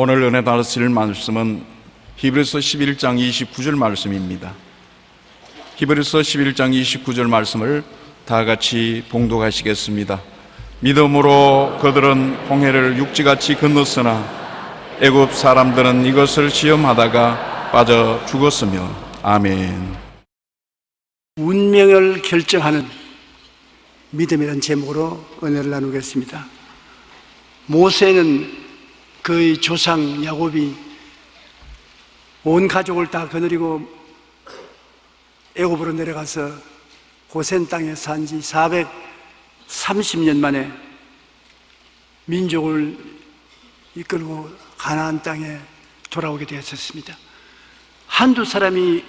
오늘 은혜 받으실 말씀은 히브리서 11장 29절 말씀입니다. 히브리서 11장 29절 말씀을 다 같이 봉독하시겠습니다. 믿음으로 그들은 홍해를 육지같이 건넜으나 애굽 사람들은 이것을 시험하다가 빠져 죽었으며. 아멘. 운명을 결정하는 믿음이라는 제목으로 은혜를 나누겠습니다. 모세는 그의 조상 야곱이 온 가족을 다 거느리고 애굽으로 내려가서 고센 땅에 산 지 430년 만에 민족을 이끌고 가나안 땅에 돌아오게 되었습니다. 한두 사람이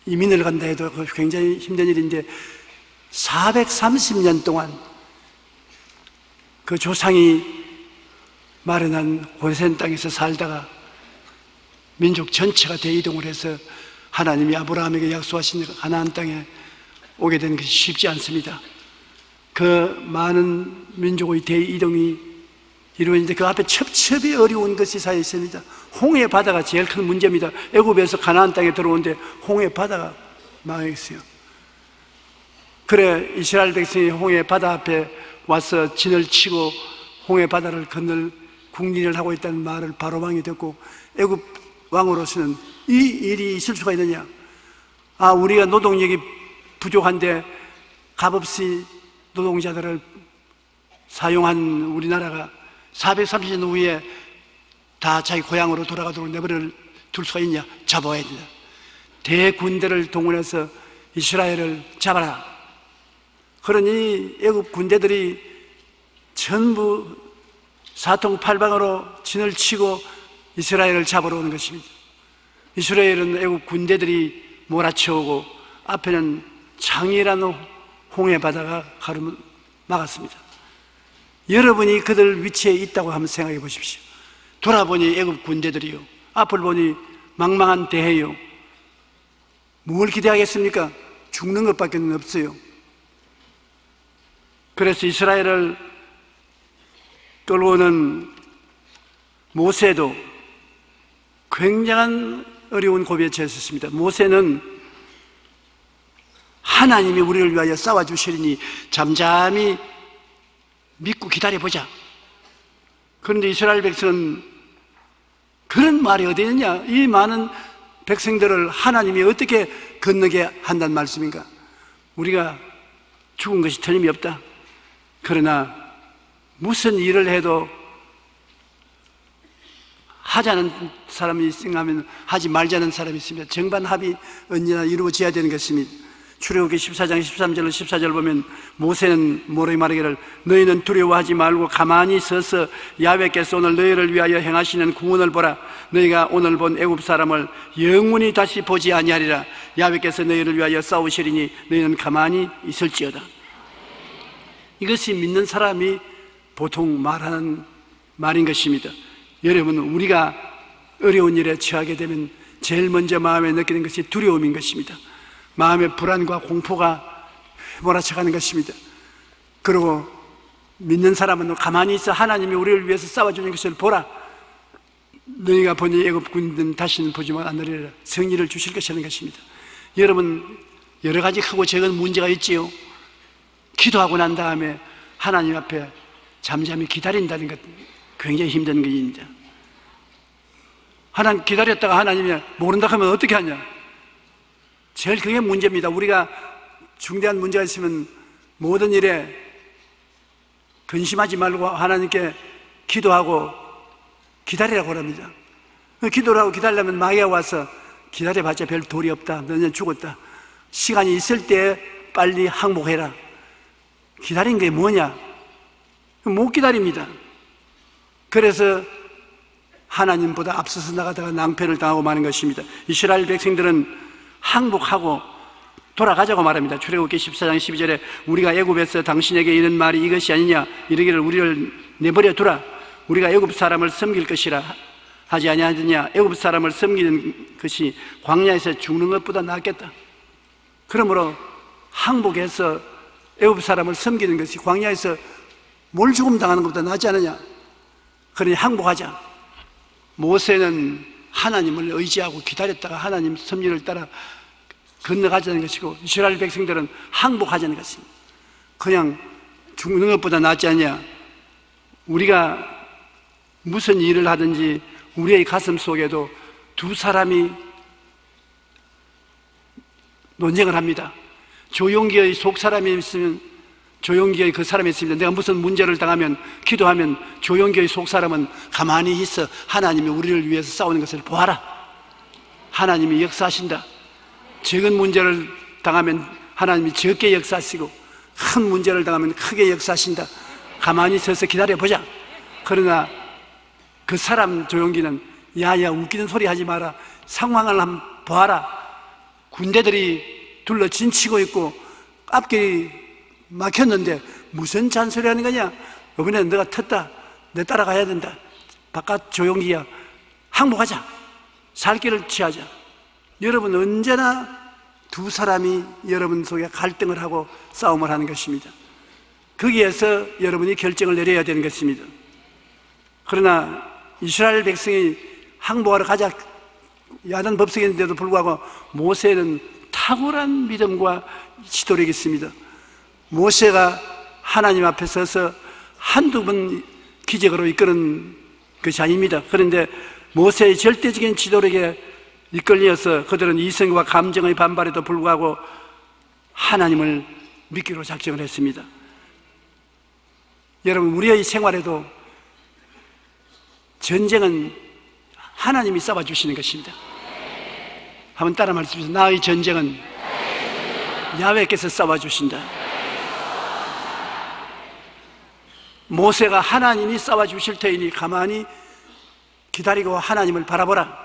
이민을 간다 해도 굉장히 힘든 일인데 430년 동안 그 조상이 마련한 고센 땅에서 살다가 민족 전체가 대이동을 해서 하나님이 아브라함에게 약속하신 가나안 땅에 오게 된 것이 쉽지 않습니다. 그 많은 민족의 대이동이 이루어지는데 그 앞에 첩첩이 어려운 것이 쌓여 있습니다. 홍해 바다가 제일 큰 문제입니다. 애굽에서 가나안 땅에 들어오는데 홍해 바다가 망했어요. 그래 이스라엘 백성이 홍해 바다 앞에 와서 진을 치고 홍해 바다를 건널 국리를 하고 있다는 말을 바로 왕이 듣고 애굽 왕으로서는 이 일이 있을 수가 있느냐, 우리가 노동력이 부족한데 값없이 노동자들을 사용한 우리나라가 430년 후에 다 자기 고향으로 돌아가도록 내버려 둘 수가 있냐? 잡아야 된다. 대군대를 동원해서 이스라엘을 잡아라. 그러니 애굽 군대들이 전부 사통팔방으로 진을 치고 이스라엘을 잡으러 오는 것입니다. 이스라엘은 애굽 군대들이 몰아쳐오고 앞에는 장이라는 홍해 바다가 가로막았습니다. 여러분이 그들 위치에 있다고 한번 생각해 보십시오. 돌아보니 애굽 군대들이요, 앞을 보니 망망한 대해요. 뭘 기대하겠습니까? 죽는 것밖에 없어요. 그래서 이스라엘을 끌고 오는 모세도 굉장한 어려운 고비에 처했습니다. 모세는 하나님이 우리를 위하여 싸워주시리니 잠잠히 믿고 기다려보자. 그런데 이스라엘 백성은 그런 말이 어디 있느냐? 이 많은 백성들을 하나님이 어떻게 건너게 한다는 말씀인가? 우리가 죽은 것이 틀림이 없다. 그러나 무슨 일을 해도 하자는 사람이 있으면 하지 말자는 사람이 있습니다. 정반합이 언제나 이루어져야 되는 것입니다. 출애굽기 14장 13절로 14절 보면 모세는 모르게 말하기를 너희는 두려워하지 말고 가만히 서서 야훼께서 오늘 너희를 위하여 행하시는 구원을 보라. 너희가 오늘 본 애굽 사람을 영원히 다시 보지 아니하리라. 야훼께서 너희를 위하여 싸우시리니 너희는 가만히 있을지어다. 이것이 믿는 사람이 보통 말하는 말인 것입니다. 여러분, 우리가 어려운 일에 처하게 되면 제일 먼저 마음에 느끼는 것이 두려움인 것입니다. 마음의 불안과 공포가 몰아쳐가는 것입니다. 그리고 믿는 사람은 가만히 있어 하나님이 우리를 위해서 싸워주는 것을 보라. 너희가 보니 애굽 군대는 다시는 보지만 않으리라. 승리를 주실 것이라는 것입니다. 여러분, 여러 가지 크고 작은 문제가 있지요. 기도하고 난 다음에 하나님 앞에 잠잠히 기다린다는 것 굉장히 힘든 것입니다. 하나님 기다렸다가 하나님이 모른다 하면 어떻게 하냐? 제일 그게 문제입니다. 우리가 중대한 문제가 있으면 모든 일에 근심하지 말고 하나님께 기도하고 기다리라고 합니다. 기도를 하고 기다리려면 마귀가 와서 기다려봤자 별 도리 없다, 너는 죽었다, 시간이 있을 때 빨리 항복해라. 기다린 게 뭐냐? 못 기다립니다. 그래서 하나님보다 앞서서 나가다가 낭패를 당하고 마는 것입니다. 이스라엘 백성들은 항복하고 돌아가자고 말합니다. 출애굽기 14장 12절에 우리가 애굽에서 당신에게 이런 말이 이것이 아니냐, 이르기를 우리를 내버려 두라. 우리가 애굽 사람을 섬길 것이라 하지 아니하느냐. 애굽 사람을 섬기는 것이 광야에서 죽는 것보다 낫겠다. 그러므로 항복해서 애굽 사람을 섬기는 것이 광야에서 몰죽음 당하는 것보다 낫지 않느냐. 그러니 항복하자. 모세는 하나님을 의지하고 기다렸다가 하나님 섭리를 따라 건너가자는 것이고, 이스라엘 백성들은 항복하자는 것입니다. 그냥 죽는 것보다 낫지 않냐. 우리가 무슨 일을 하든지 우리의 가슴 속에도 두 사람이 논쟁을 합니다. 조용기의 속 사람이 있으면 조용기의 그 사람이 있습니다. 내가 무슨 문제를 당하면, 기도하면 조용기의 속 사람은 가만히 있어 하나님이 우리를 위해서 싸우는 것을 보아라. 하나님이 역사하신다. 적은 문제를 당하면 하나님이 적게 역사하시고, 큰 문제를 당하면 크게 역사하신다. 가만히 서서 기다려보자. 그러나 그 사람 조용기는 야야 웃기는 소리 하지 마라. 상황을 한번 보아라. 군대들이 둘러 진치고 있고 앞길이 막혔는데 무슨 잔소리 하는 거냐. 이번에 너가 텄다. 내 따라가야 된다. 바깥 조용기야. 항복하자. 살 길을 취하자. 여러분, 언제나 두 사람이 여러분 속에 갈등을 하고 싸움을 하는 것입니다. 거기에서 여러분이 결정을 내려야 되는 것입니다. 그러나 이스라엘 백성이 항복하러 가자 야단 법석인데도 불구하고 모세는 탁월한 믿음과 지도력이 있습니다. 모세가 하나님 앞에 서서 한두 번 기적으로 이끄는 것이 아닙니다. 그런데 모세의 절대적인 지도력에 이끌려서 그들은 이성과 감정의 반발에도 불구하고 하나님을 믿기로 작정을 했습니다. 여러분, 우리의 생활에도 전쟁은 하나님이 싸워주시는 것입니다. 한번 따라 말씀하세요. 나의 전쟁은 야훼께서 싸워주신다. 모세가 하나님이 싸워주실 터이니 가만히 기다리고 하나님을 바라보라.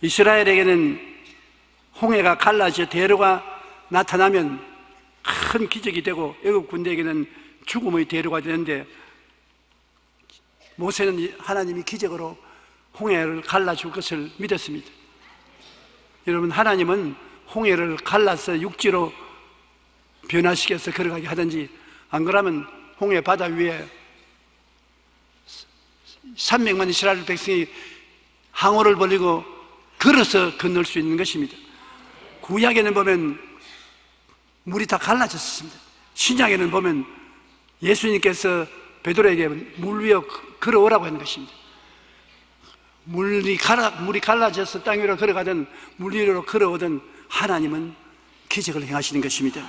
이스라엘에게는 홍해가 갈라져 대로가 나타나면 큰 기적이 되고 애국 군대에게는 죽음의 대로가 되는데, 모세는 하나님이 기적으로 홍해를 갈라줄 것을 믿었습니다. 여러분, 하나님은 홍해를 갈라서 육지로 변화시켜서 걸어가게 하든지, 안 그러면 홍해 바다 위에 300만 이스라엘 백성이 항오를 벌리고 걸어서 건널 수 있는 것입니다. 구약에는 보면 물이 다 갈라졌습니다. 신약에는 보면 예수님께서 베드로에게 물 위에 걸어오라고 하는 것입니다. 물이 갈라져서 땅 위로 걸어가든 물 위로 걸어오든 하나님은 기적을 행하시는 것입니다.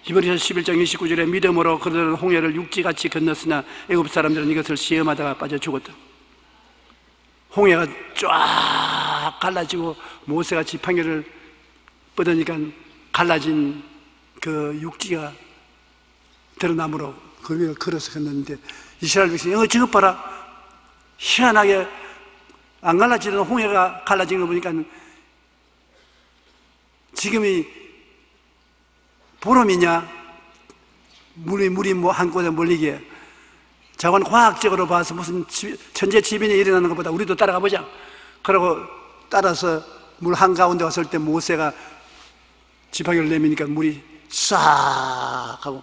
히브리서 11장 29절에 믿음으로 그들은 홍해를 육지같이 건넜으나 애굽 사람들은 이것을 시험하다가 빠져 죽었다. 홍해가 쫙 갈라지고 모세가 지팡이를 뻗으니까 갈라진 그 육지가 드러나므로 그 위를 걸어서 건넜는데, 이스라엘 백성이 저것 봐라, 희한하게 안 갈라지는 홍해가 갈라진 거 보니까 지금이 보름이냐, 물이 뭐 한 곳에 몰리게. 자관 과학적으로 봐서 무슨 천재지변이 일어나는 것보다 우리도 따라가 보자. 그러고 따라서 물 한가운데 왔을 때 모세가 지팡이를 내미니까 물이 싹 하고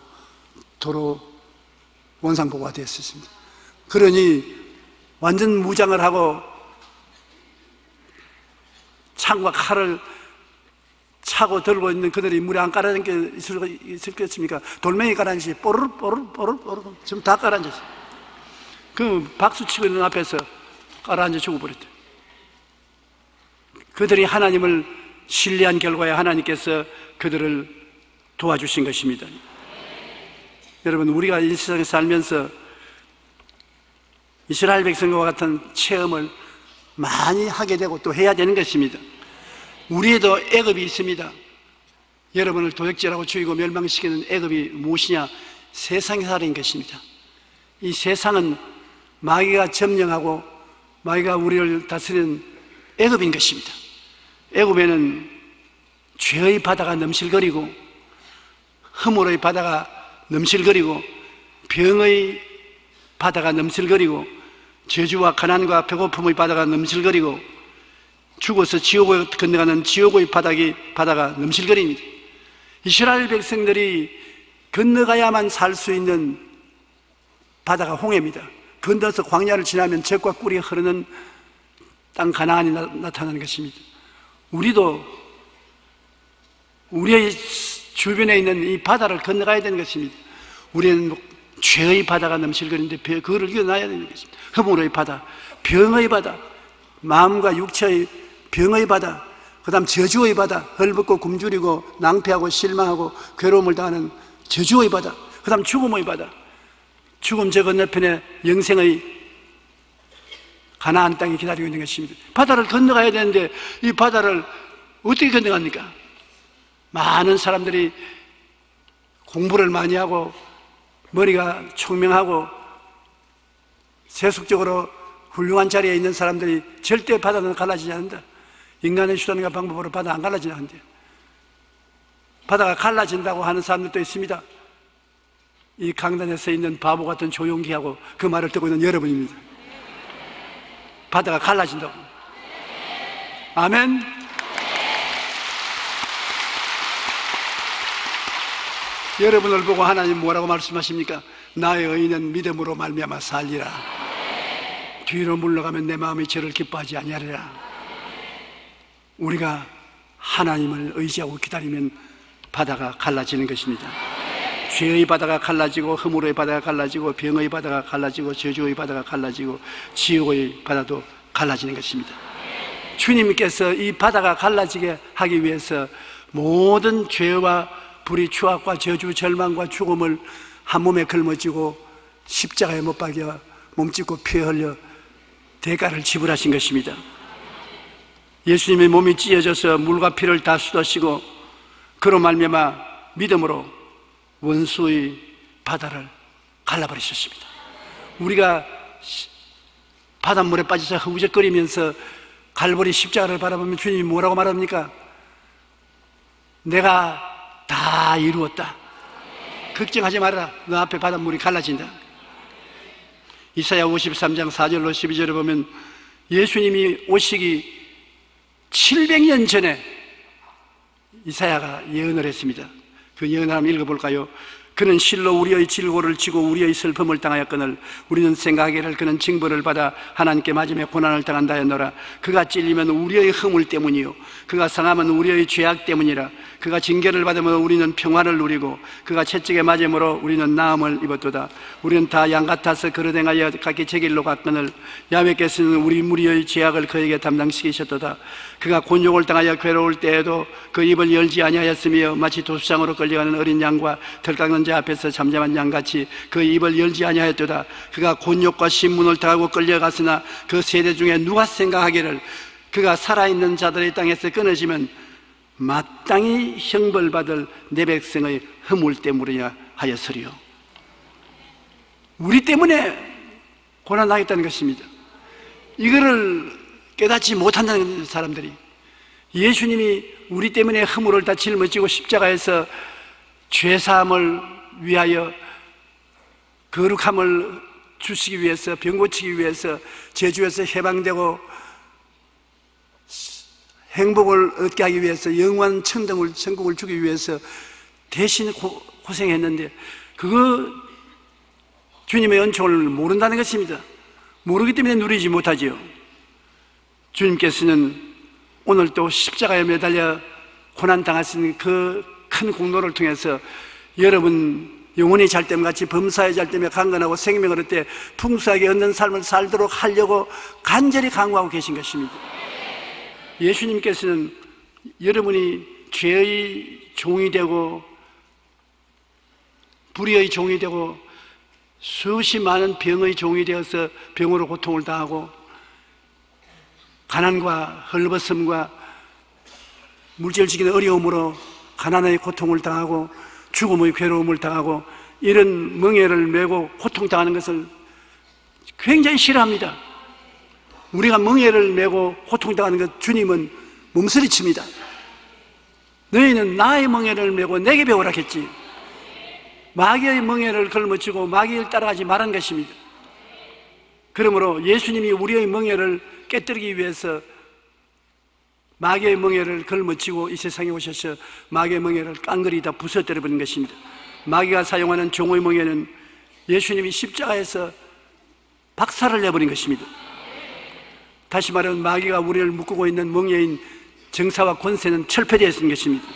도로 원상복구가 되었습니다. 그러니 완전 무장을 하고 창과 칼을 차고 들고 있는 그들이 물에 안 깔아앉은 게 있었겠습니까? 돌멩이 깔아앉지 뽀르르 지금 다 깔아앉았어요. 그 박수 치고 있는 앞에서 깔아앉아 죽어버렸대. 그들이 하나님을 신뢰한 결과에 하나님께서 그들을 도와주신 것입니다. 여러분, 우리가 이 세상에 살면서 이스라엘 백성과 같은 체험을 많이 하게 되고 또 해야 되는 것입니다. 우리에도 애굽이 있습니다. 여러분을 도적질하고 죽이고 멸망시키는 애굽이 무엇이냐? 세상의 살인 것입니다. 이 세상은 마귀가 점령하고 마귀가 우리를 다스리는 애굽인 것입니다. 애굽에는 죄의 바다가 넘실거리고 허물의 바다가 넘실거리고 병의 바다가 넘실거리고 저주와 가난과 배고픔의 바다가 넘실거리고 죽어서 지옥을 건너가는 지옥의 바다가 넘실거립니다. 이스라엘 백성들이 건너가야만 살 수 있는 바다가 홍해입니다. 건너서 광야를 지나면 젖과 꿀이 흐르는 땅 가나안이 나타나는 것입니다. 우리도 우리의 주변에 있는 이 바다를 건너가야 되는 것입니다. 우리는 죄의 바다가 넘실거리는데 그거를 이겨나야 되는 것입니다. 허물의 바다, 병의 바다, 마음과 육체의 병의 바다, 그 다음 저주의 바다, 헐벗고 굶주리고 낭패하고 실망하고 괴로움을 당하는 저주의 바다, 그 다음 죽음의 바다, 죽음 저 건너편에 영생의 가나안 땅이 기다리고 있는 것입니다. 바다를 건너가야 되는데 이 바다를 어떻게 건너갑니까? 많은 사람들이 공부를 많이 하고 머리가 총명하고 세속적으로 훌륭한 자리에 있는 사람들이 절대 바다는 갈라지지 않는다. 인간의 수단과 방법으로 바다 안 갈라지지 않는다. 바다가 갈라진다고 하는 사람들도 있습니다. 이 강단에서 있는 바보 같은 조용기하고 그 말을 듣고 있는 여러분입니다. 바다가 갈라진다고. 아멘. 여러분을 보고 하나님 뭐라고 말씀하십니까? 나의 의인은 믿음으로 말미암아 살리라. 뒤로 물러가면 내 마음이 저를 기뻐하지 아니하리라. 우리가 하나님을 의지하고 기다리면 바다가 갈라지는 것입니다. 죄의 바다가 갈라지고 허물의 바다가 갈라지고 병의 바다가 갈라지고 저주의 바다가 갈라지고 지옥의 바다도 갈라지는 것입니다. 주님께서 이 바다가 갈라지게 하기 위해서 모든 죄와 불의, 추악과 저주, 절망과 죽음을 한 몸에 걸머쥐고 십자가에 못 박여 몸짓고 피 흘려 대가를 지불하신 것입니다. 예수님의 몸이 찢어져서 물과 피를 다 쏟으시고 그로 말미암아 믿음으로 원수의 바다를 갈라버리셨습니다. 우리가 바닷물에 빠져서 허우적거리면서 갈보리 십자가를 바라보면 주님이 뭐라고 말합니까? 내가 다 이루었다. 걱정하지 말아라. 너 앞에 바닷물이 갈라진다. 이사야 53장 4절로 12절을 보면 예수님이 오시기 700년 전에 이사야가 예언을 했습니다. 그 예언을 한번 읽어볼까요? 그는 실로 우리의 질고를 지고 우리의 슬픔을 당하였거늘 우리는 생각하기를 그는 징벌을 받아 하나님께 맞으며 고난을 당한다 하였노라. 그가 찔리면 우리의 허물 때문이요 그가 상하면 우리의 죄악 때문이라. 그가 징계를 받으면 우리는 평화를 누리고 그가 채찍에 맞음으로 우리는 나음을 입었도다. 우리는 다 양 같아서 그릇 행하여 각기 제 길로 갔거늘 야훼께서는 우리 무리의 죄악을 그에게 담당시키셨도다. 그가 곤욕을 당하여 괴로울 때에도 그 입을 열지 아니하였으며 마치 도수장으로 끌려가는 어린 양과 덜깎는 자 앞에서 잠잠한 양같이 그 입을 열지 아니하였도다. 그가 곤욕과 신문을 당하고 끌려갔으나 그 세대 중에 누가 생각하기를 그가 살아있는 자들의 땅에서 끊어지면 마땅히 형벌받을 내 백성의 허물 때문이냐 하였으리요. 우리 때문에 고난당했다는 것입니다. 이거를 깨닫지 못한다는 사람들이, 예수님이 우리 때문에 허물을 다 짊어지고 십자가에서 죄사함을 위하여 거룩함을 주시기 위해서, 병 고치기 위해서, 저주에서 해방되고 행복을 얻게 하기 위해서, 영원 천국을 주기 위해서 대신 고생했는데 그거 주님의 은총을 모른다는 것입니다. 모르기 때문에 누리지 못하지요. 주님께서는 오늘 또 십자가에 매달려 고난당하신 그 큰 공로를 통해서 여러분 영혼이 잘됨같이 범사에 잘되며 강건하고 생명을 얻되 풍성하게 얻는 삶을 살도록 하려고 간절히 강구하고 계신 것입니다. 예수님께서는 여러분이 죄의 종이 되고 불의의 종이 되고 수없이 많은 병의 종이 되어서 병으로 고통을 당하고 가난과 헐벗음과 물질적인 어려움으로 가난의 고통을 당하고 죽음의 괴로움을 당하고 이런 멍에를 메고 고통당하는 것을 굉장히 싫어합니다. 우리가 멍에를 메고 고통당하는 것 주님은 몸서리칩니다. 너희는 나의 멍에를 메고 내게 배우라 했지. 마귀의 멍에를 걸머쥐고 마귀를 따라가지 말한 것입니다. 그러므로 예수님이 우리의 멍에를 깨뜨리기 위해서 마귀의 멍에를 걸머쥐고 이 세상에 오셔서 마귀의 멍에를 깡그리 다 부서뜨려 버린 것입니다. 마귀가 사용하는 종의 멍에는 예수님이 십자가에서 박살을 내버린 것입니다. 다시 말하면 마귀가 우리를 묶고 있는 멍에인 정사와 권세는 철폐되었던 것입니다.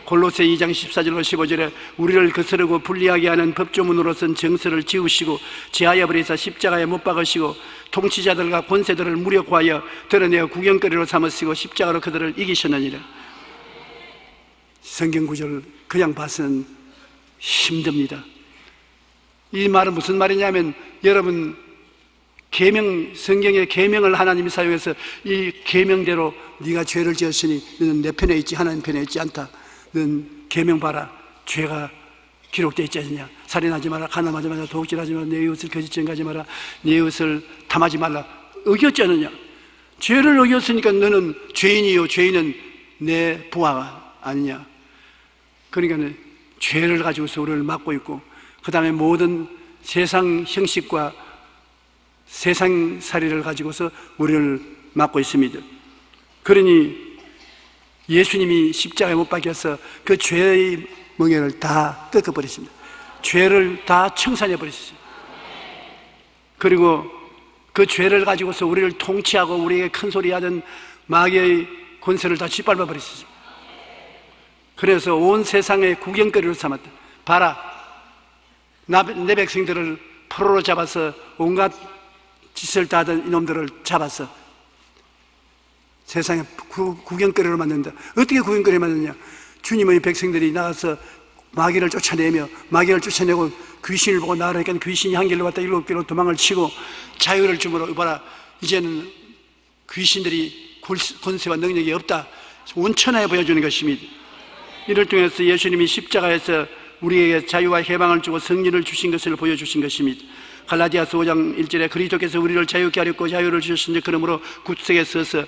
골로새 2장 14절과 15절에 우리를 거스르고 불리하게 하는 법조문으로선 정서를 지우시고 제하여 버리사 십자가에 못 박으시고 통치자들과 권세들을 무력화하여 드러내어 구경거리로 삼으시고 십자가로 그들을 이기셨느니라. 성경 구절을 그냥 봐서는 힘듭니다. 이 말은 무슨 말이냐면, 여러분 성경의 계명을 하나님이 사용해서 이 계명대로 네가 죄를 지었으니 너는 내 편에 있지 하나님 편에 있지 않다. 넌 계명 봐라. 죄가 기록되어 있지 않느냐. 살인하지 마라, 간음하지 마라, 도둑질하지 마라, 내 이웃을 거짓 증거하지 마라, 내 이웃을 탐하지 말라. 어겼지 않느냐. 죄를 어겼으니까 너는 죄인이요 죄인은 내 부하가 아니냐. 그러니까 죄를 가지고서 우리를 막고 있고, 그 다음에 모든 세상 형식과 세상살이를 가지고서 우리를 막고 있습니다. 그러니 예수님이 십자가에 못 박혀서 그 죄의 멍에를 다 뜯어버렸습니다. 죄를 다 청산해 버렸습니다. 그리고 그 죄를 가지고서 우리를 통치하고 우리에게 큰 소리 하던 마귀의 권세를 다 짓밟아 버렸습니다. 그래서 온 세상의 구경거리로 삼았다. 봐라, 내 백성들을 포로로 잡아서 온갖 짓을 다 하던 이놈들을 잡아서 세상에 구경거리로 만든다. 어떻게 구경거리로 만드냐? 주님의 백성들이 나가서 마귀를 쫓아내며, 마귀를 쫓아내고 귀신을 보고 나가니까 귀신이 한 길로 왔다 7길로 도망을 치고 자유를 주므로, 봐라, 이제는 귀신들이 권세와 능력이 없다. 온천하에 보여주는 것입니다. 이를 통해서 예수님이 십자가에서 우리에게 자유와 해방을 주고 승리를 주신 것을 보여주신 것입니다. 갈라디아서 5장 1절에 그리스도께서 우리를 자유케 하렵고 자유를 주셨으니 그러므로 굳세게 서서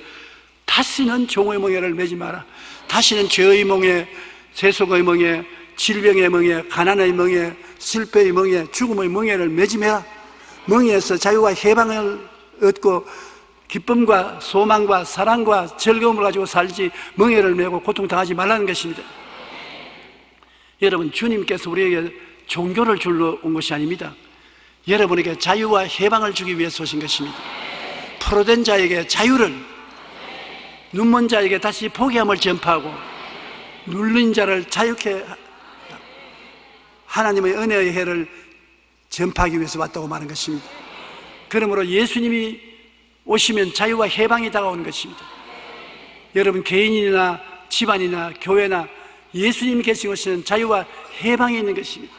다시는 종의 멍에를 매지 마라. 다시는 죄의 멍에, 세속의 멍에, 질병의 멍에, 가난의 멍에, 실패의 멍에, 죽음의 멍에를 매지 마라. 멍에에서 자유와 해방을 얻고 기쁨과 소망과 사랑과 즐거움을 가지고 살지, 멍에를 메고 고통당하지 말라는 것입니다. 여러분, 주님께서 우리에게 종교를 주러 온 것이 아닙니다. 여러분에게 자유와 해방을 주기 위해서 오신 것입니다. 포로된 자에게 자유를, 눈먼 자에게 다시 포기함을 전파하고 눌린 자를 자유케 하나님의 은혜의 해를 전파하기 위해서 왔다고 말하는 것입니다. 그러므로 예수님이 오시면 자유와 해방이 다가오는 것입니다. 여러분, 개인이나 집안이나 교회나 예수님 계신 곳은 자유와 해방이 있는 것입니다.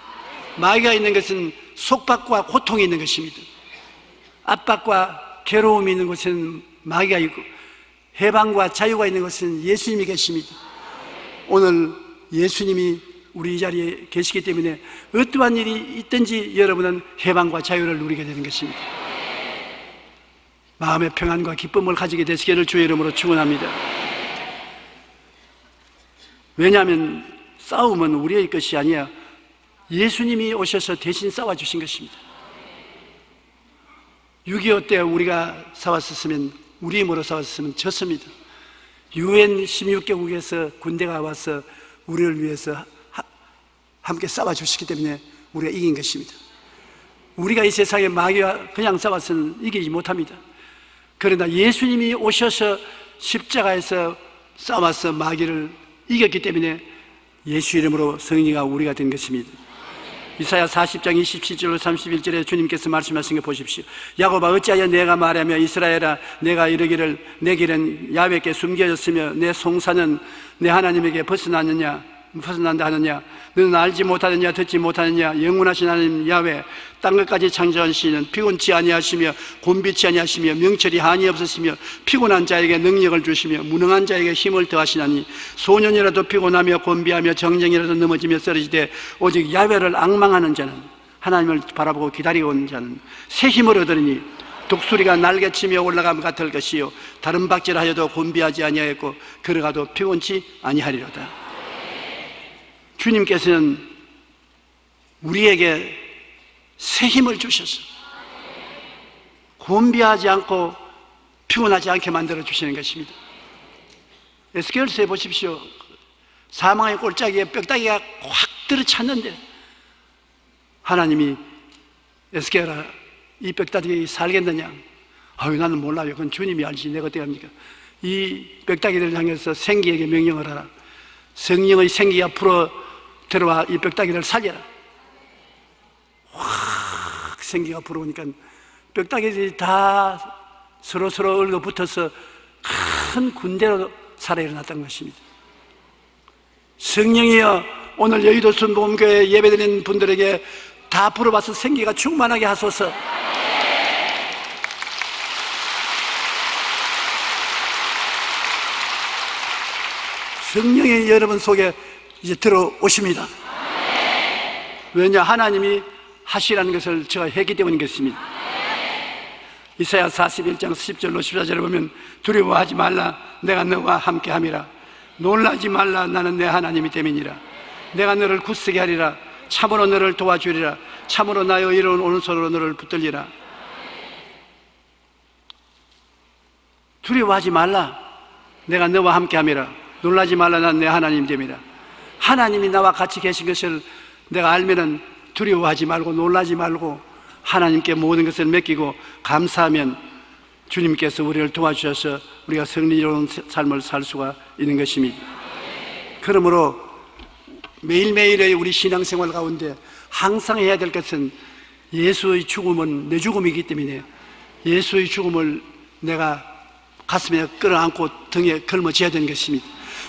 마귀가 있는 것은 속박과 고통이 있는 것입니다. 압박과 괴로움이 있는 곳에는 마귀가 있고, 해방과 자유가 있는 것은 예수님이 계십니다. 오늘 예수님이 우리 이 자리에 계시기 때문에 어떠한 일이 있든지 여러분은 해방과 자유를 누리게 되는 것입니다. 마음의 평안과 기쁨을 가지게 되시기를 주의 이름으로 축원합니다. 왜냐하면 싸움은 우리의 것이 아니야 예수님이 오셔서 대신 싸워주신 것입니다. 6.25 때 우리가 싸웠었으면, 우리 힘으로 싸웠으면 졌습니다. UN 16개국에서 군대가 와서 우리를 위해서 함께 싸워주시기 때문에 우리가 이긴 것입니다. 우리가 이 세상에 마귀와 그냥 싸워서는 이기지 못합니다. 그러나 예수님이 오셔서 십자가에서 싸워서 마귀를 이겼기 때문에 예수 이름으로 승리가 우리가 된 것입니다. 이사야 40장 27절로 31절에 주님께서 말씀하신 거 보십시오. 야곱아, 어찌하여 내가 말하며 이스라엘아, 내가 이르기를 내 길은 야훼께 숨겨졌으며 내 송사는 내 하나님에게 벗어난다 하느냐. 너는 알지 못하느냐, 듣지 못하느냐. 영원하신 하나님 야훼, 땅끝까지 창조하시는 피곤치 아니하시며 곤비치 아니하시며 명철이 한이 없으시며 피곤한 자에게 능력을 주시며 무능한 자에게 힘을 더하시나니 소년이라도 피곤하며 곤비하며 정령이라도 넘어지며 쓰러지되 오직 야훼를 앙망하는 자는, 하나님을 바라보고 기다리고 온 자는 새 힘을 얻으리니 독수리가 날개치며 올라가면 같을 것이요 다른 박질하여도 곤비하지 아니하였고 걸어가도 피곤치 아니하리로다. 주님께서는 우리에게 새 힘을 주셔서 곤비하지 않고 피곤하지 않게 만들어 주시는 것입니다. 에스겔서에 보십시오. 사망의 골짜기에 뼈다귀가 확 들어찼는데 하나님이 에스겔아, 이 뼈다귀 살겠느냐? 아유, 나는 몰라요. 그건 주님이 알지. 내가 어떻게 합니까? 이 뼈다귀를 향해서 생기에게 명령을 하라. 성령의 생기가 불어 들어와 이 뼈다귀를 살려라. 확 생기가 불어오니까 뼈다귀들이 다 서로 얼거붙어서 큰 군대로 살아 일어났다는 것입니다. 성령이여, 오늘 여의도 순복음교회 예배드리는 분들에게 다 불어봐서 생기가 충만하게 하소서. 성령이 여러분 속에 이제 들어오십니다. 왜냐? 하나님이 하시라는 것을 제가 했기 때문이겠습니다. 이사야 41장 10절로 14절을 보면 두려워하지 말라, 내가 너와 함께함이라. 놀라지 말라, 나는 내 하나님이 됨이니라. 내가 너를 굳세게 하리라. 참으로 너를 도와주리라. 참으로 나의 이로운 오른손으로 너를 붙들리라. 두려워하지 말라, 내가 너와 함께함이라. 놀라지 말라, 나는 내 하나님 됨이라. 하나님이 나와 같이 계신 것을 내가 알면은 두려워하지 말고 놀라지 말고 하나님께 모든 것을 맡기고 감사하면 주님께서 우리를 도와주셔서 우리가 승리로운 삶을 살 수가 있는 것입니다. 그러므로 매일매일의 우리 신앙생활 가운데 항상 해야 될 것은 예수의 죽음은 내 죽음이기 때문에 예수의 죽음을 내가 가슴에 끌어안고 등에 걸머쥐어야 되는 것입니다.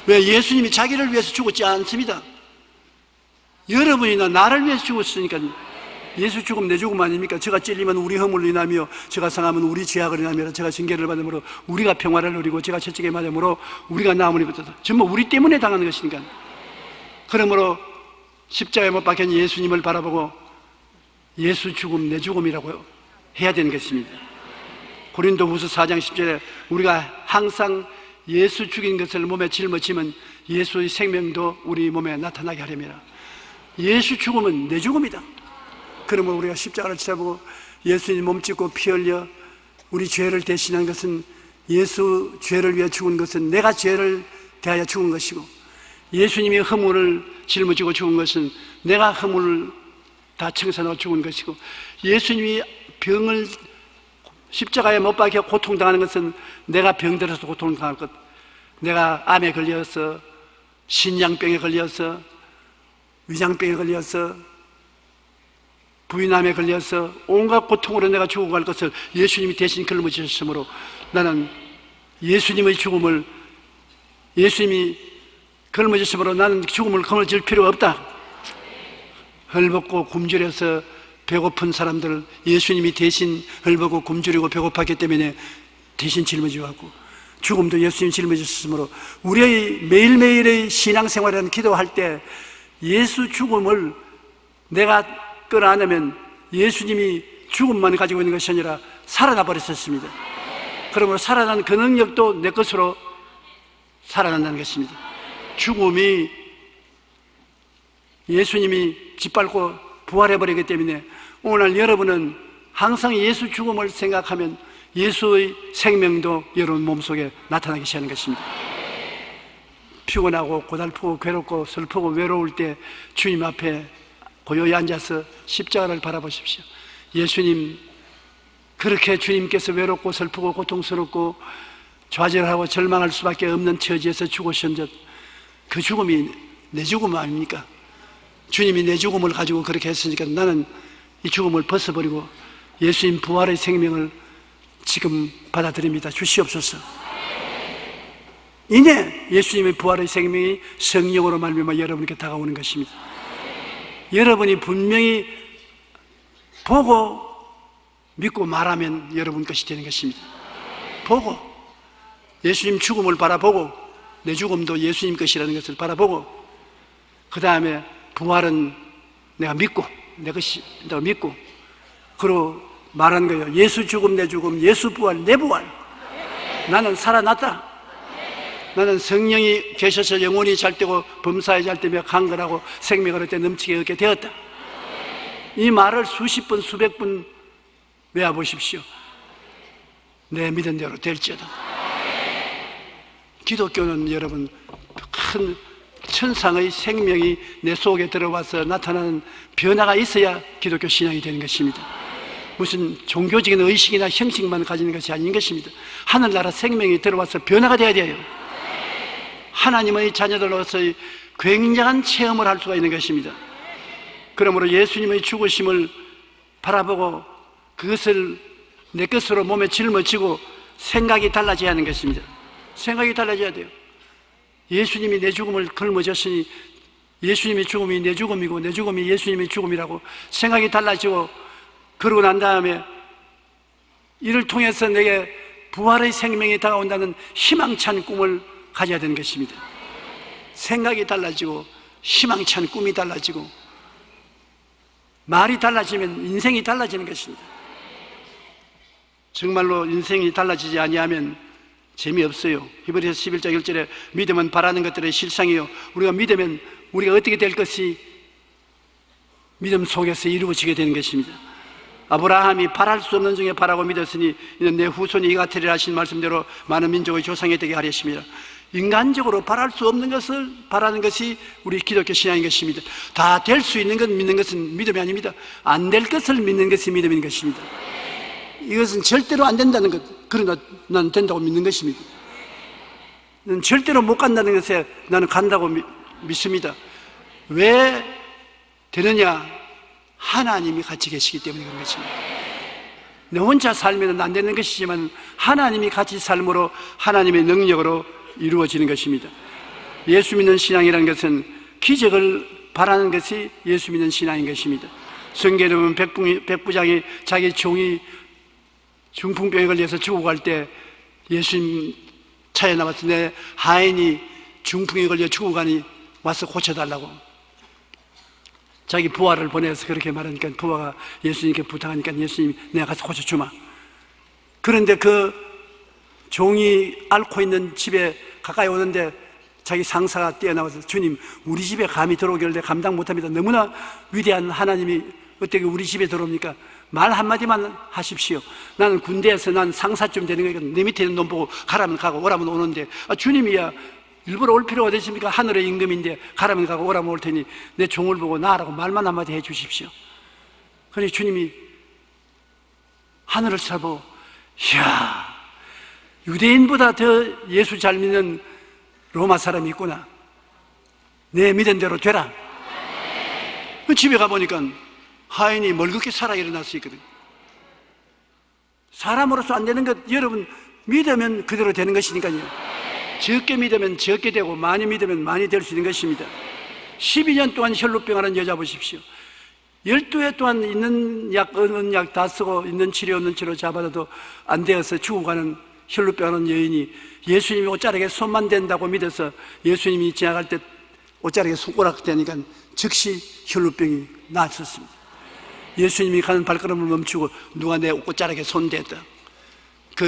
왜? 예수님이 자기를 위해서 죽었지 않습니다. 여러분이나 나를 위해서 죽었으니까. 예수 죽음 내 죽음 아닙니까? 제가 찔리면 우리 허물로 인하며, 제가 상하면 우리 죄악을 인하며, 제가 징계를 받음으로 우리가 평화를 누리고, 제가 채찍에 맞음으로 우리가 나음을 입었다. 전부 우리 때문에 당하는 것이니까. 그러므로 십자가에 못 박힌 예수님을 바라보고 예수 죽음 내 죽음이라고 해야 되는 것입니다. 고린도후서 4장 10절에 우리가 항상 예수 죽인 것을 몸에 짊어지면 예수의 생명도 우리 몸에 나타나게 하려니라. 예수 죽음은 내 죽음이다. 그러면 우리가 십자가를 쳐보고 예수님 몸 찢고 피 흘려 우리 죄를 대신한 것은, 예수 죄를 위해 죽은 것은 내가 죄를 대하여 죽은 것이고, 예수님이 허물을 짊어지고 죽은 것은 내가 허물을 다 청산하고 죽은 것이고, 예수님이 병을 십자가에 못 박혀 고통당하는 것은 내가 병들어서 고통당할 것, 내가 암에 걸려서, 신장병에 걸려서, 위장병에 걸려서, 부인암에 걸려서 온갖 고통으로 내가 죽어갈 것을 예수님이 대신 걸머지셨으므로 나는 예수님의 죽음을, 예수님이 걸머지셨으므로 나는 죽음을 걸머질 필요가 없다. 헐벗고 굶주려서 배고픈 사람들 예수님이 대신 헐벗고 굶주리고 배고팠기 때문에 대신 짊어지고, 죽음도 예수님이 짊어지셨으므로 우리의 매일매일의 신앙생활이라는 기도할 때 예수 죽음을 내가 끌어안으면 예수님이 죽음만 가지고 있는 것이 아니라 살아나 버렸었습니다. 그러므로 살아난 그 능력도 내 것으로 살아난다는 것입니다. 죽음이 예수님이 짓밟고 부활해버리기 때문에 오늘 여러분은 항상 예수 죽음을 생각하면 예수의 생명도 여러분 몸속에 나타나기 시작하는 것입니다. 피곤하고 고달프고 괴롭고 슬프고 외로울 때 주님 앞에 고요히 앉아서 십자가를 바라보십시오. 예수님, 그렇게 주님께서 외롭고 슬프고 고통스럽고 좌절하고 절망할 수밖에 없는 처지에서 죽으신 그 죽음이 내 죽음 아닙니까? 주님이 내 죽음을 가지고 그렇게 했으니까 나는 이 죽음을 벗어버리고 예수님 부활의 생명을 지금 받아들입니다. 주시옵소서. 이제 예수님의 부활의 생명이 성령으로 말미암아 여러분께 다가오는 것입니다. 여러분이 분명히 보고 믿고 말하면 여러분 것이 되는 것입니다. 보고 예수님 죽음을 바라보고 내 죽음도 예수님 것이라는 것을 바라보고, 그 다음에 부활은 내가 믿고 내 것이 내가 믿고, 그리고 말하는 거예요. 예수 죽음 내 죽음, 예수 부활 내 부활. 나는 살아났다. 나는 성령이 계셔서 영혼이 잘 되고 범사에 잘 되며 강건하고 생명을 얻게 넘치게 얻게 되었다. 이 말을 수십 번 수백 번 외워보십시오. 내 믿은 대로 될지어다. 기독교는 여러분 큰 천상의 생명이 내 속에 들어와서 나타나는 변화가 있어야 기독교 신앙이 되는 것입니다. 무슨 종교적인 의식이나 형식만 가지는 것이 아닌 것입니다. 하늘나라 생명이 들어와서 변화가 되어야 돼요. 하나님의 자녀들로서의 굉장한 체험을 할 수가 있는 것입니다. 그러므로 예수님의 죽으심을 바라보고 그것을 내 것으로 몸에 짊어지고 생각이 달라져야 하는 것입니다. 생각이 달라져야 돼요. 예수님이 내 죽음을 걸머졌으니 예수님의 죽음이 내 죽음이고 내 죽음이 예수님의 죽음이라고 생각이 달라지고, 그러고 난 다음에 이를 통해서 내게 부활의 생명이 다가온다는 희망찬 꿈을 가져야 되는 것입니다. 생각이 달라지고 희망찬 꿈이 달라지고 말이 달라지면 인생이 달라지는 것입니다. 정말로 인생이 달라지지 아니하면 재미없어요. 히브리서 11장 1절에 믿음은 바라는 것들의 실상이요, 우리가 믿으면 우리가 어떻게 될 것이 믿음 속에서 이루어지게 되는 것입니다. 아브라함이 바랄 수 없는 중에 바라고 믿었으니 이는 내 후손이 이 같으리라 하신 말씀대로 많은 민족의 조상이 되게 하렸습니다. 인간적으로 바랄 수 없는 것을 바라는 것이 우리 기독교 신앙인 것입니다. 다 될 수 있는 것 믿는 것은 믿음이 아닙니다. 안 될 것을 믿는 것이 믿음인 것입니다. 이것은 절대로 안 된다는 것, 그러나 나는 된다고 믿는 것입니다. 나는 절대로 못 간다는 것에 나는 간다고 믿습니다. 왜 되느냐? 하나님이 같이 계시기 때문에 그런 것입니다. 내 혼자 살면 안 되는 것이지만 하나님이 같이 삶으로 하나님의 능력으로 이루어지는 것입니다. 예수 믿는 신앙이라는 것은 기적을 바라는 것이 예수 믿는 신앙인 것입니다. 성경에 보면 백부장이 자기 종이 중풍병에 걸려서 죽어갈 때 예수님 차에 나와서 내 하인이 중풍에 걸려 죽어가니 와서 고쳐달라고 자기 부하를 보내서 그렇게 말하니까 부하가 예수님께 부탁하니까 예수님이 내가 가서 고쳐주마. 그런데 그 종이 앓고 있는 집에 가까이 오는데 자기 상사가 뛰어나와서 주님, 우리 집에 감히 들어오길래 감당 못합니다. 너무나 위대한 하나님이 어떻게 우리 집에 들어옵니까? 말 한마디만 하십시오. 나는 군대에서 난 상사쯤 되는 거니까 내 밑에 있는 놈 보고 가라면 가고 오라면 오는데, 주님이야 일부러 올 필요가 되십니까? 하늘의 임금인데 가라면 가고 오라면 올 테니 내 종을 보고 나라고 말만 한마디 해 주십시오. 그러니 주님이 하늘을 쳐다보고, 이야, 유대인보다 더 예수 잘 믿는 로마 사람이 있구나. 내 믿은 대로 되라. 집에 가보니까 하인이 멀겋게 살아 일어날 수 있거든. 사람으로서 안 되는 것, 여러분 믿으면 그대로 되는 것이니까요. 적게 믿으면 적게 되고 많이 믿으면 많이 될 수 있는 것입니다. 12년 동안 혈루병하는 여자 보십시오. 12해 동안 있는 약 없는 약 다 쓰고 있는 치료 없는 치료 잡아도 안 되어서 죽어가는 혈루병하는 여인이 예수님이 옷자락에 손만 댄다고 믿어서 예수님이 지나갈 때 옷자락에 손가락 대니까 즉시 혈루병이 나았었습니다. 예수님이 가는 발걸음을 멈추고 누가 내 옷자락에 손댔다. 그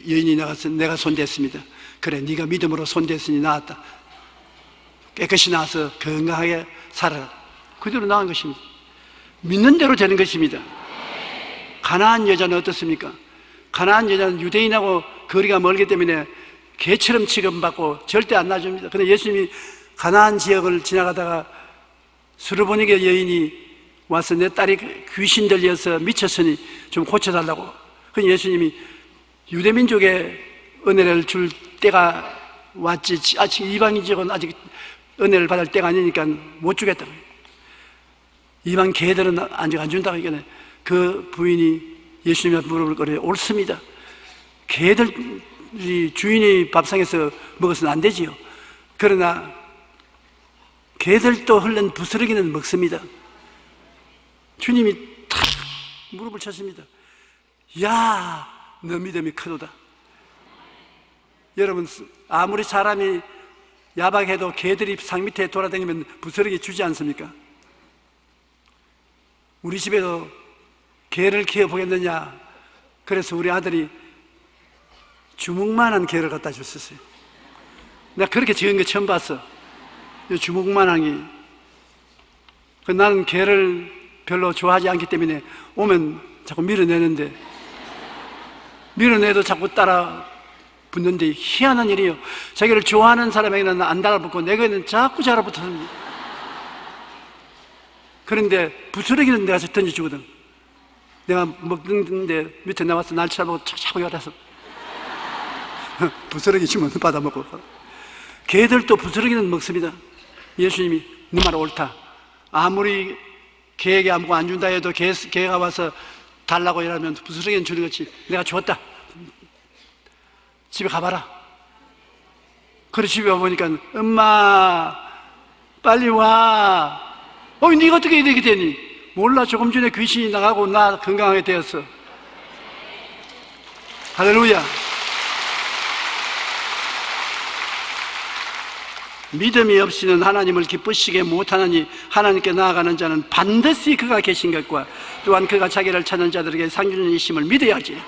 여인이 나가서 내가 손댔습니다. 그래, 네가 믿음으로 손댔으니 나았다. 깨끗이 나와서 건강하게 살아라. 그대로 나은 것입니다. 믿는 대로 되는 것입니다. 가나안 여자는 어떻습니까? 가나안 여자는 유대인하고 거리가 멀기 때문에 개처럼 취급받고 절대 안 놔줍니다. 그런데 예수님이 가나안 지역을 지나가다가 수르보니게 여인이 와서 내 딸이 귀신 들려서 미쳤으니 좀 고쳐달라고. 그러니 예수님이 유대민족의 은혜를 줄 때가 왔지, 아직 이방인족은 아직 은혜를 받을 때가 아니니까 못 주겠다고. 이방 개들은 아직 안 준다고 하니까 그 부인이 예수님한테 물어볼 거래요. 옳습니다. 개들이 주인의 밥상에서 먹어서는 안 되지요. 그러나 개들도 흘른 부스러기는 먹습니다. 주님이 탁 무릎을 쳤습니다. 야, 너 믿음이 크도다. 여러분, 아무리 사람이 야박해도 개들이 상 밑에 돌아다니면 부스러기 주지 않습니까? 우리 집에도 개를 키워보겠느냐. 그래서 우리 아들이 주먹만한 개를 갖다 줬었어요. 내가 그렇게 적은 거 처음 봤어. 이 주먹만한 게. 나는 개를 별로 좋아하지 않기 때문에 오면 자꾸 밀어내는데, 밀어내도 자꾸 따라 붙는데 희한한 일이에요. 자기를 좋아하는 사람에게는 안 달라붙고 내게는 자꾸 달라붙습니다. 그런데 부스러기는 내가 던져주거든. 내가 먹는데 밑에 나와서 날 쳐다보고 차고 열어서 부스러기 주면 받아먹고. 개들도 부스러기는 먹습니다. 예수님이 네 말 옳다. 아무리 개에게 아무것도 안 준다 해도 개가 와서 달라고 이러면 부스러기는 주는 것이 내가 줬다. 집에 가봐라. 그래 집에 와보니까 엄마 빨리 와. 네가 어떻게 이렇게 되니? 몰라. 조금 전에 귀신이 나가고 나 건강하게 되었어. 할렐루야. 믿음이 없이는 하나님을 기쁘시게 못하느니 하나님께 나아가는 자는 반드시 그가 계신 것과 또한 그가 자기를 찾는 자들에게 상 주는 이심을 믿어야지.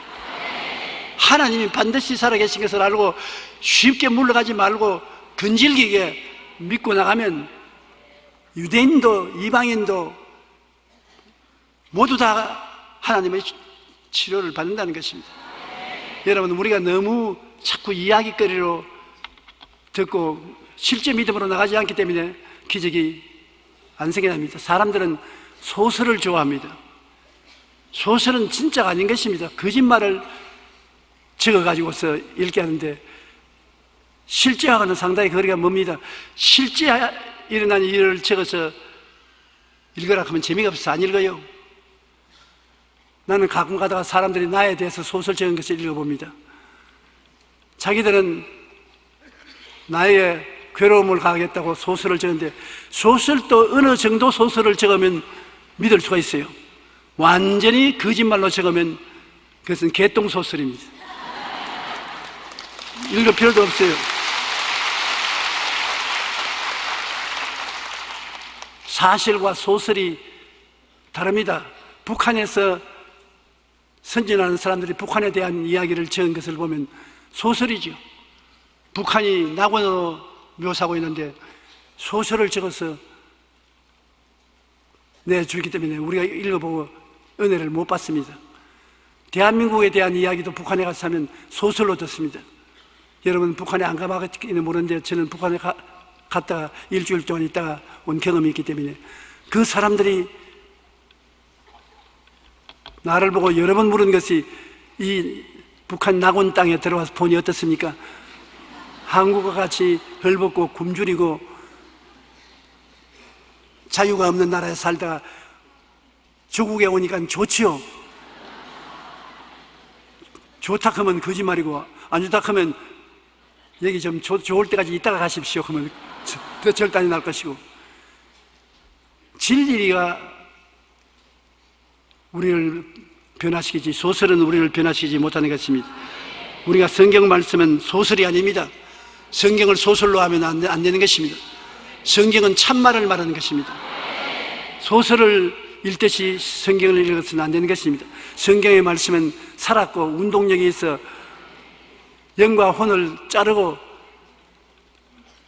하나님이 반드시 살아계신 것을 알고 쉽게 물러가지 말고 근질기게 믿고 나가면 유대인도 이방인도 모두 다 하나님의 치료를 받는다는 것입니다. 여러분, 우리가 너무 자꾸 이야기거리로 듣고 실제 믿음으로 나가지 않기 때문에 기적이 안 생겨납니다. 사람들은 소설을 좋아합니다. 소설은 진짜가 아닌 것입니다. 거짓말을 적어가지고서 읽게 하는데 실제하고는 상당히 거리가 멉니다. 실제 일어난 일을 적어서 읽으라 하면 재미가 없어서 안 읽어요. 나는 가끔 가다가 사람들이 나에 대해서 소설 적은 것을 읽어봅니다. 자기들은 나의 괴로움을 가하겠다고 소설을 적는데 소설도 어느 정도 소설을 적으면 믿을 수가 있어요. 완전히 거짓말로 적으면 그것은 개똥소설입니다. 읽을 필요도 없어요. 사실과 소설이 다릅니다. 북한에서 선진하는 사람들이 북한에 대한 이야기를 적은 것을 보면 소설이죠. 북한이 낙원으로 묘사하고 있는데 소설을 적어서 내주기 때문에 우리가 읽어보고 은혜를 못 받습니다. 대한민국에 대한 이야기도 북한에 가서 하면 소설로 듣습니다. 여러분 북한에 안 가봤기는 모르는데 저는 북한에 갔다가 일주일 동안 있다가 온 경험이 있기 때문에 그 사람들이 나를 보고 여러 번 물은 것이 이 북한 낙원 땅에 들어와서 보니 어떻습니까? 한국과 같이 헐벗고 굶주리고 자유가 없는 나라에 살다가 조국에 오니까 좋지요. 좋다 하면 거짓말이고 안 좋다 하면 여기 좀 좋을 때까지 있다가 가십시오 하면 더 절단이 날 것이고, 진리가 우리를 변화시키지 소설은 우리를 변화시키지 못하는 것입니다. 우리가 성경 말씀은 소설이 아닙니다. 성경을 소설로 하면 안 되는 것입니다. 성경은 참말을 말하는 것입니다. 소설을 읽듯이 성경을 읽어서는 안 되는 것입니다. 성경의 말씀은 살았고 운동력이 있어 영과 혼을 자르고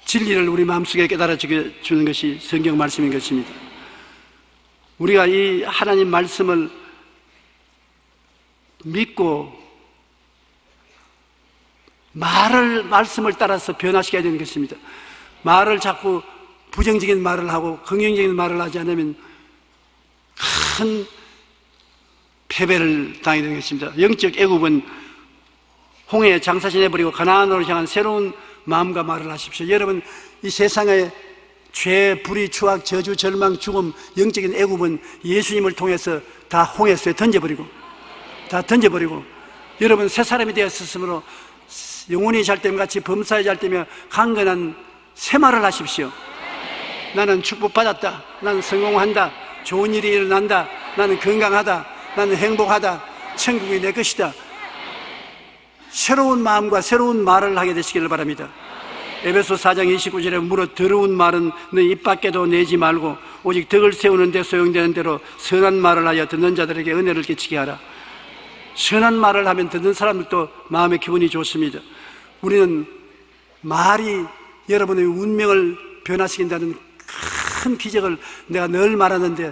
진리를 우리 마음속에 깨달아 주는 것이 성경 말씀인 것입니다. 우리가 이 하나님 말씀을 믿고 말씀을 따라서 변화시켜야 되는 것입니다. 말을 자꾸 부정적인 말을 하고 긍정적인 말을 하지 않으면 큰 패배를 당하게 되는 것입니다. 영적 애굽은 홍해에 장사시내버리고 가나안으로 향한 새로운 마음과 말을 하십시오. 여러분, 이 세상의 죄, 불의, 추악, 저주, 절망, 죽음, 영적인 애굽은 예수님을 통해서 다 홍해수에 던져버리고 여러분 새 사람이 되었으므로 영혼이 잘됨 같이 범사에 잘되며 강건한 새 말을 하십시오. 나는 축복받았다. 나는 성공한다. 좋은 일이 일어난다. 나는 건강하다. 나는 행복하다. 천국이 내 것이다. 새로운 마음과 새로운 말을 하게 되시기를 바랍니다. 에베소 4장 29절에 무릇 더러운 말은 너 입 밖에도 내지 말고 오직 덕을 세우는 데 소용되는 대로 선한 말을 하여 듣는 자들에게 은혜를 끼치게 하라. 선한 말을 하면 듣는 사람들도 마음의 기분이 좋습니다. 우리는 말이 여러분의 운명을 변화시킨다는 큰 기적을 내가 늘 말하는데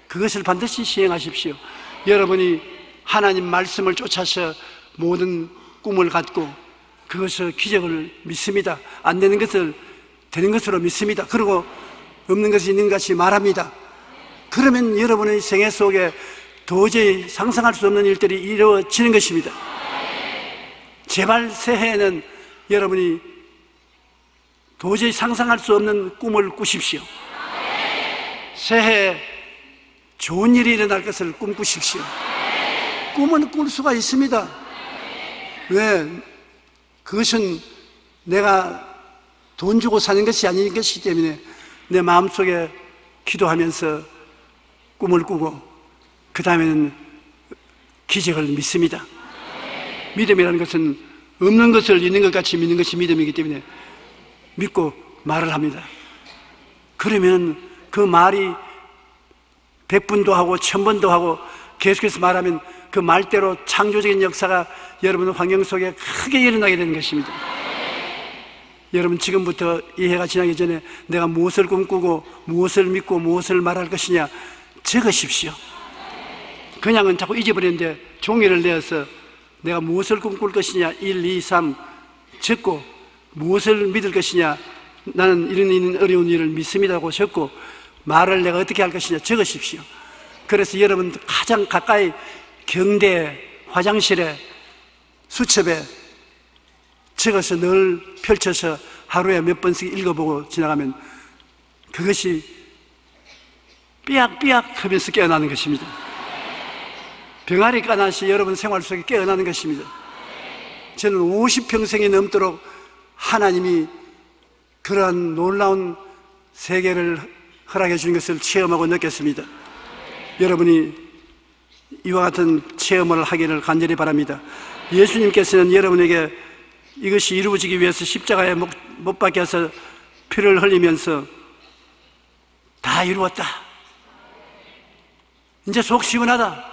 그것을 반드시 시행하십시오. 여러분이 하나님 말씀을 쫓아서 모든 꿈을 갖고 그것을 기적을 믿습니다. 안 되는 것을 되는 것으로 믿습니다. 그리고 없는 것이 있는 것이 말합니다. 그러면 여러분의 생애 속에 도저히 상상할 수 없는 일들이 이루어지는 것입니다. 제발 새해에는 여러분이 도저히 상상할 수 없는 꿈을 꾸십시오. 새해 좋은 일이 일어날 것을 꿈꾸십시오. 꿈은 꿀 수가 있습니다. 왜? 그것은 내가 돈 주고 사는 것이 아닌 것이기 때문에 내 마음속에 기도하면서 꿈을 꾸고 그 다음에는 기적을 믿습니다. 믿음이라는 것은 없는 것을 있는 것 같이 믿는 것이 믿음이기 때문에 믿고 말을 합니다. 그러면 그 말이 100번도 하고 1000번도 하고 계속해서 말하면 그 말대로 창조적인 역사가 여러분 환경 속에 크게 일어나게 되는 것입니다. 여러분 지금부터 이 해가 지나기 전에 내가 무엇을 꿈꾸고 무엇을 믿고 무엇을 말할 것이냐 적으십시오. 그냥은 자꾸 잊어버리는데 종이를 내어서 내가 무엇을 꿈꿀 것이냐 1, 2, 3 적고 무엇을 믿을 것이냐 나는 이런 어려운 일을 믿습니다고 적고 말을 내가 어떻게 할 것이냐 적으십시오. 그래서 여러분 가장 가까이 경대에 화장실에 수첩에 적어서 늘 펼쳐서 하루에 몇 번씩 읽어보고 지나가면 그것이 삐약삐약 하면서 깨어나는 것입니다. 병아리 까나시 여러분 생활 속에 깨어나는 것입니다. 저는 50평생이 넘도록 하나님이 그러한 놀라운 세계를 허락해 주신 것을 체험하고 느꼈습니다. 여러분이 이와 같은 체험을 하기를 간절히 바랍니다. 예수님께서는 여러분에게 이것이 이루어지기 위해서 십자가에 못 박혀서 피를 흘리면서 다 이루었다. 이제 속 시원하다.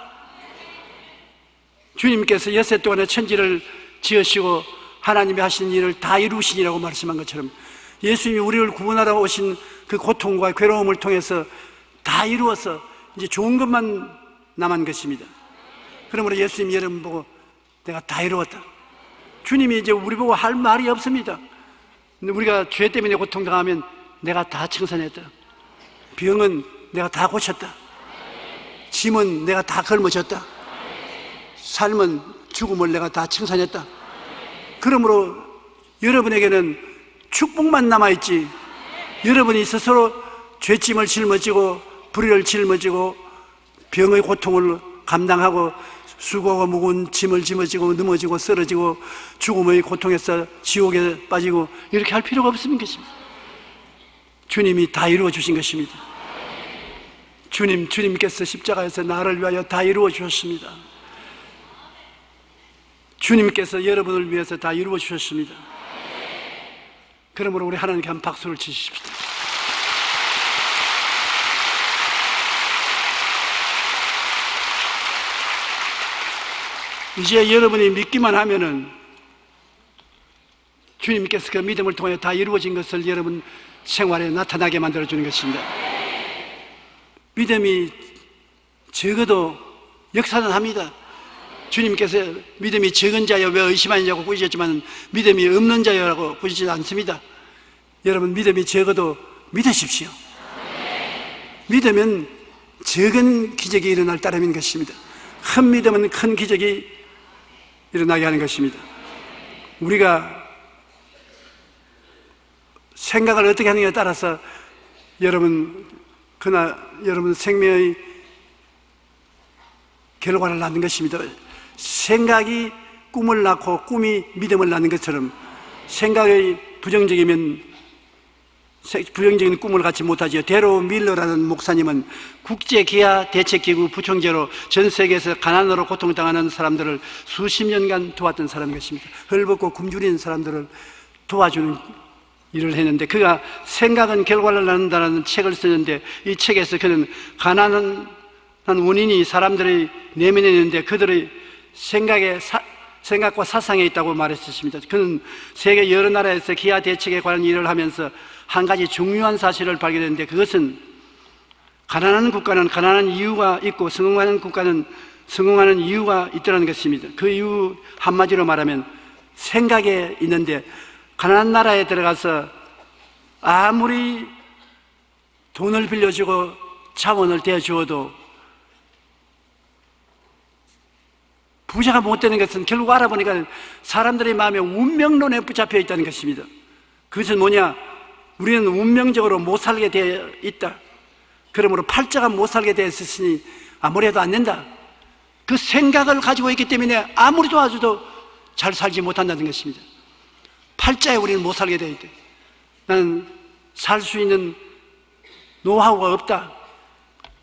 주님께서 엿새 동안에 천지를 지으시고 하나님이 하신 일을 다 이루시니라고 말씀한 것처럼 예수님이 우리를 구원하러 오신 그 고통과 괴로움을 통해서 다 이루어서 이제 좋은 것만 남은 것입니다. 그러므로 예수님이 여러분 보고 내가 다 이루었다. 주님이 이제 우리 보고 할 말이 없습니다. 우리가 죄 때문에 고통당하면 내가 다 청산했다. 병은 내가 다 고쳤다. 짐은 내가 다 걸머졌다. 삶은 죽음을 내가 다 청산했다. 그러므로 여러분에게는 축복만 남아있지 여러분이 스스로 죄짐을 짊어지고 불의를 짊어지고 병의 고통을 감당하고 수고하고 무거운 짐을 짊어지고 넘어지고 쓰러지고 죽음의 고통에서 지옥에 빠지고 이렇게 할 필요가 없는 것입니다. 주님이 다 이루어 주신 것입니다. 주님께서 십자가에서 나를 위하여 다 이루어 주셨습니다. 주님께서 여러분을 위해서 다 이루어 주셨습니다. 그러므로 우리 하나님께 한 박수를 치십시다. 이제 여러분이 믿기만 하면은 주님께서 그 믿음을 통해 다 이루어진 것을 여러분 생활에 나타나게 만들어주는 것입니다. 믿음이 적어도 역사는 합니다. 주님께서 믿음이 적은 자여 왜 의심하느냐고 꾸짖었지만 믿음이 없는 자여라고 꾸짖지 않습니다. 여러분 믿음이 적어도 믿으십시오. 믿으면 적은 기적이 일어날 따름인 것입니다. 큰 믿음은 큰 기적이 일어나게 하는 것입니다. 우리가 생각을 어떻게 하느냐에 따라서 여러분 생명의 결과를 낳는 것입니다. 생각이 꿈을 낳고 꿈이 믿음을 낳는 것처럼 생각이 부정적이면 부정적인 꿈을 갖지 못하지요. 데로 밀러라는 목사님은 국제기아 대책기구 부총재로 전 세계에서 가난으로 고통당하는 사람들을 수십 년간 도왔던 사람인 것입니다. 헐벗고 굶주린 사람들을 도와주는 일을 했는데 그가 생각은 결과를 낳는다는 책을 쓰는데 이 책에서 그는 가난한 원인이 사람들의 내면에 있는데 그들의 생각과 사상에 있다고 말했었습니다. 그는 세계 여러 나라에서 기아 대책에 관한 일을 하면서 한 가지 중요한 사실을 발견했는데 그것은 가난한 국가는 가난한 이유가 있고 성공하는 국가는 성공하는 이유가 있다는 것입니다. 그 이유 한마디로 말하면 생각에 있는데 가난한 나라에 들어가서 아무리 돈을 빌려주고 자원을 대주어도 부자가 못 되는 것은 결국 알아보니까 사람들의 마음에 운명론에 붙잡혀 있다는 것입니다. 그것은 뭐냐? 우리는 운명적으로 못 살게 되어 있다. 그러므로 팔자가 못 살게 되어 있으니 아무리 해도 안 된다. 그 생각을 가지고 있기 때문에 아무리 도와줘도 잘 살지 못한다는 것입니다. 팔자에 우리는 못 살게 되어 있다. 나는 살 수 있는 노하우가 없다.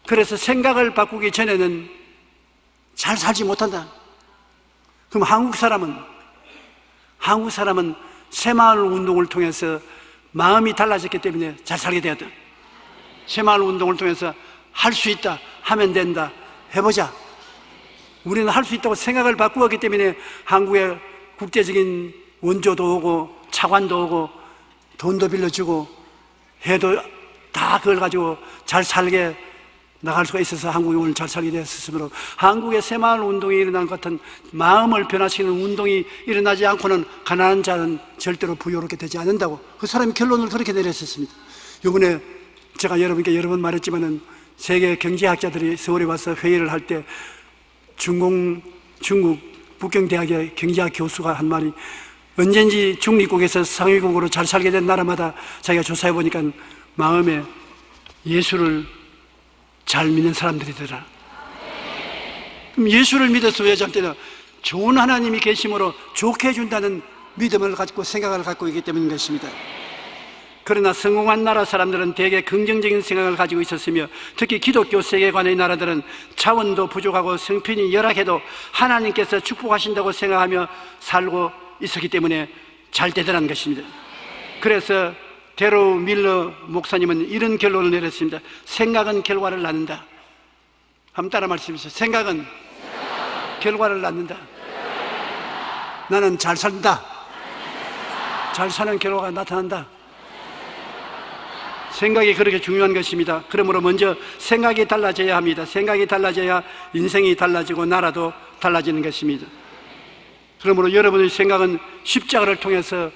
그래서 생각을 바꾸기 전에는 잘 살지 못한다. 그럼 한국 사람은 새마을 운동을 통해서 마음이 달라졌기 때문에 잘 살게 되었다. 새마을 운동을 통해서 할 수 있다, 하면 된다, 해보자. 우리는 할 수 있다고 생각을 바꾸었기 때문에 한국에 국제적인 원조도 오고 차관도 오고 돈도 빌려주고 해도 다 그걸 가지고 잘 살게 나갈 수가 있어서 한국이 오늘 잘 살게 되었으므로, 한국의 새마을 운동이 일어난 것 같은 마음을 변화시키는 운동이 일어나지 않고는 가난한 자는 절대로 부유롭게 되지 않는다고 그 사람이 결론을 그렇게 내렸었습니다. 이번에 제가 여러분께 여러 번 말했지만은 세계 경제학자들이 서울에 와서 회의를 할 때 중국 북경대학의 경제학 교수가 한 말이, 언젠지 중립국에서 상위국으로 잘 살게 된 나라마다 자기가 조사해 보니까 마음에 예수를 잘 믿는 사람들이더라. 그럼 예수를 믿어서 왜 저한테는 좋은 하나님이 계심으로 좋게 해준다는 믿음을 갖고 생각을 갖고 있기 때문인 것입니다. 그러나 성공한 나라 사람들은 대개 긍정적인 생각을 가지고 있었으며, 특히 기독교 세계관의 나라들은 자원도 부족하고 성편이 열악해도 하나님께서 축복하신다고 생각하며 살고 있었기 때문에 잘 되더라는 것입니다. 그래서 데로 밀러 목사님은 이런 결론을 내렸습니다. 생각은 결과를 낳는다. 한번 따라 말씀해주세요. 생각은 결과를 낳는다. 나는 잘 산다. 잘 사는 결과가 나타난다. 생각이 그렇게 중요한 것입니다. 그러므로 먼저 생각이 달라져야 합니다. 생각이 달라져야 인생이 달라지고 나라도 달라지는 것입니다. 그러므로 여러분의 생각은 십자가를 통해서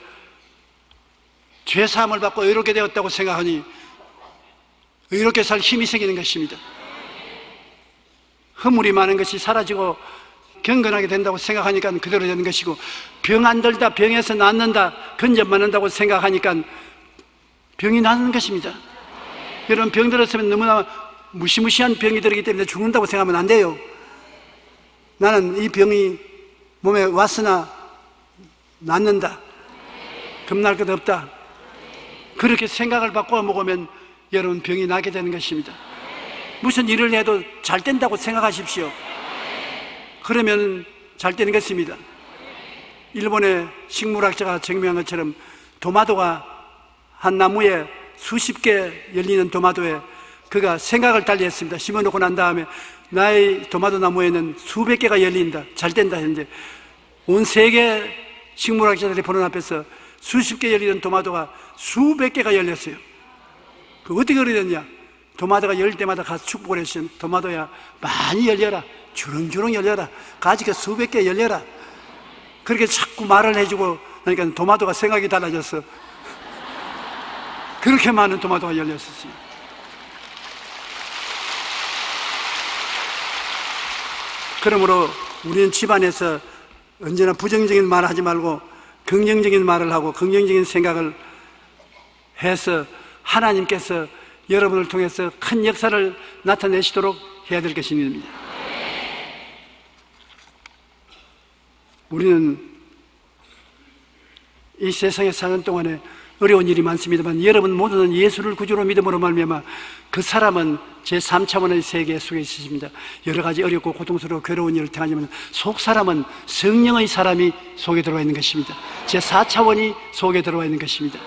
죄사함을 받고 의롭게 되었다고 생각하니 의롭게 살 힘이 생기는 것입니다. 허물이 많은 것이 사라지고 경건하게 된다고 생각하니까 그대로 되는 것이고, 병 안 들다, 병에서 낫는다, 근접 맞는다고 생각하니까 병이 낫는 것입니다. 여러분, 병 들었으면 너무나 무시무시한 병이 들기 때문에 죽는다고 생각하면 안 돼요. 나는 이 병이 몸에 왔으나 낫는다, 겁날 것 없다, 그렇게 생각을 바꿔 먹으면 여러분 병이 나게 되는 것입니다. 무슨 일을 해도 잘 된다고 생각하십시오. 그러면 잘 되는 것입니다. 일본의 식물학자가 증명한 것처럼 도마도가 한 나무에 수십 개 열리는 도마도에 그가 생각을 달리 했습니다. 심어놓고 난 다음에 나의 도마도 나무에는 수백 개가 열린다, 잘 된다 했는데 온 세계 식물학자들이 보는 앞에서 수십 개 열리는 도마도가 수백 개가 열렸어요. 그 어떻게 그렇게 됐냐? 도마도가 열릴 때마다 가서 축복을 했어요. 도마도야, 많이 열려라, 주렁주렁 열려라, 가지가 수백 개 열려라. 그렇게 자꾸 말을 해주고 그러니까 도마도가 생각이 달라졌어. 그렇게 많은 도마도가 열렸었어요. 그러므로 우리는 집안에서 언제나 부정적인 말을 하지 말고 긍정적인 말을 하고 긍정적인 생각을 해서 하나님께서 여러분을 통해서 큰 역사를 나타내시도록 해야 될 것입니다. 우리는 이 세상에 사는 동안에 어려운 일이 많습니다만 여러분 모두는 예수를 구주로 믿음으로 말미암아 그 사람은 제3차원의 세계 속에 있으십니다. 여러 가지 어렵고 고통스럽고 괴로운 일을 당하지만 속 사람은 성령의 사람이 속에 들어와 있는 것입니다. 제4차원이 속에 들어와 있는 것입니다.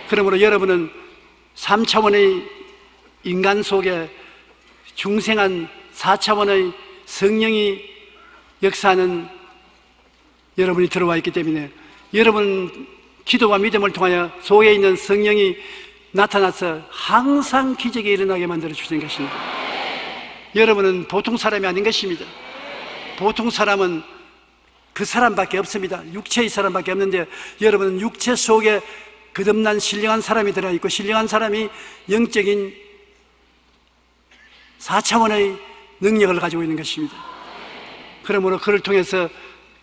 그러므로 여러분은 3차원의 인간 속에 중생한 4차원의 성령이 역사하는 여러분이 들어와 있기 때문에 여러분 기도와 믿음을 통하여 속에 있는 성령이 나타나서 항상 기적이 일어나게 만들어 주시는 것입니다. 여러분은 보통 사람이 아닌 것입니다. 보통 사람은 그 사람밖에 없습니다. 육체의 사람밖에 없는데 여러분은 육체 속에 거듭난 신령한 사람이 들어있고 신령한 사람이 영적인 4차원의 능력을 가지고 있는 것입니다. 그러므로 그를 통해서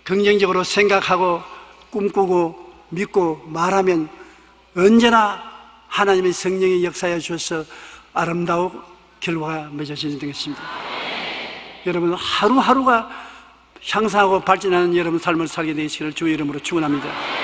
긍정적으로 생각하고 꿈꾸고 믿고 말하면 언제나 하나님의 성령이 역사해 주셔서 아름다운 결과가 맺어지는 것입니다. 여러분 하루하루가 향상하고 발전하는 여러분 삶을 살게 되시기를 주의 이름으로 축원합니다.